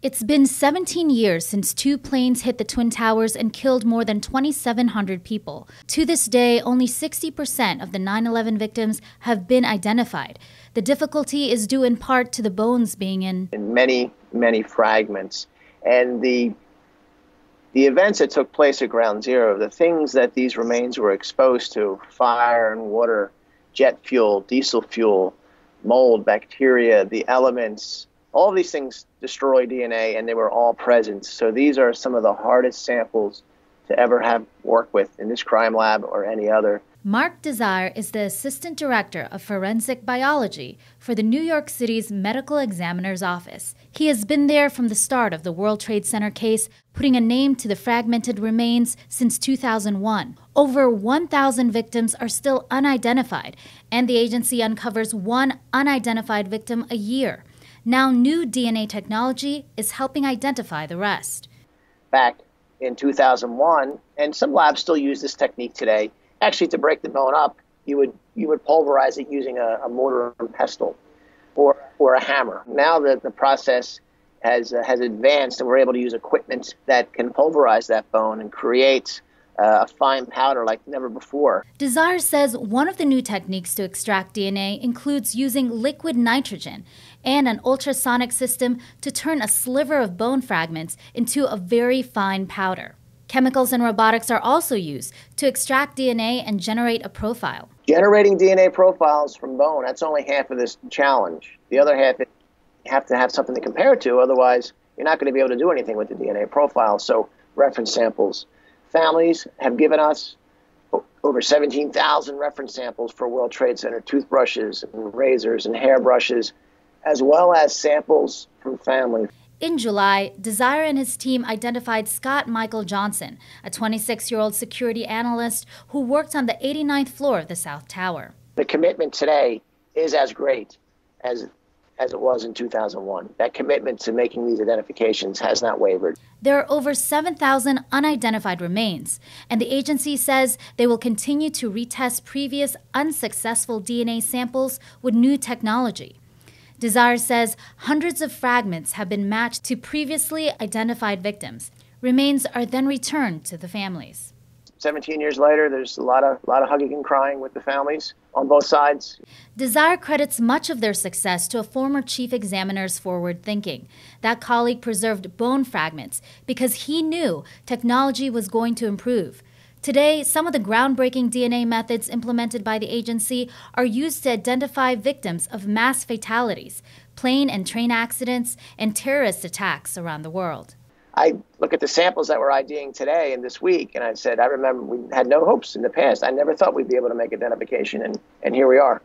It's been 17 years since two planes hit the Twin Towers and killed more than 2,700 people. To this day, only 60% of the 9/11 victims have been identified. The difficulty is due in part to the bones being in many fragments. And the events that took place at Ground Zero, the things that these remains were exposed to, fire and water, jet fuel, diesel fuel, mold, bacteria, the elements, all of these things destroy DNA, and they were all present. So these are some of the hardest samples to ever have worked with in this crime lab or any other. Mark Desire is the Assistant Director of Forensic Biology for the New York City's Medical Examiner's Office. He has been there from the start of the World Trade Center case, putting a name to the fragmented remains since 2001. Over 1,000 victims are still unidentified, and the agency uncovers one unidentified victim a year. Now new DNA technology is helping identify the rest. Back in 2001, and some labs still use this technique today, actually to break the bone up, you would pulverize it using a mortar and pestle or a hammer. Now that the process has advanced, and we're able to use equipment that can pulverize that bone and create a fine powder like never before. Desire says one of the new techniques to extract DNA includes using liquid nitrogen and an ultrasonic system to turn a sliver of bone fragments into a very fine powder. Chemicals and robotics are also used to extract DNA and generate a profile. Generating DNA profiles from bone, that's only half of this challenge. The other half, you have to have something to compare it to, otherwise you're not going to be able to do anything with the DNA profile. So reference samples. Families have given us over 17,000 reference samples for World Trade Center toothbrushes and razors and hairbrushes, as well as samples from families. In July, Desire and his team identified Scott Michael Johnson, a 26-year-old security analyst who worked on the 89th floor of the South Tower. The commitment today is as great as it was in 2001. That commitment to making these identifications has not wavered. There are over 7,000 unidentified remains, and the agency says they will continue to retest previous unsuccessful DNA samples with new technology. Desire says hundreds of fragments have been matched to previously identified victims. Remains are then returned to the families. 17 years later, there's a lot of hugging and crying with the families on both sides. Desire credits much of their success to a former chief examiner's forward thinking. That colleague preserved bone fragments because he knew technology was going to improve. Today, some of the groundbreaking DNA methods implemented by the agency are used to identify victims of mass fatalities, plane and train accidents, and terrorist attacks around the world. I look at the samples that we're IDing today and this week, and I said, I remember we had no hopes in the past. I never thought we'd be able to make identification, and here we are.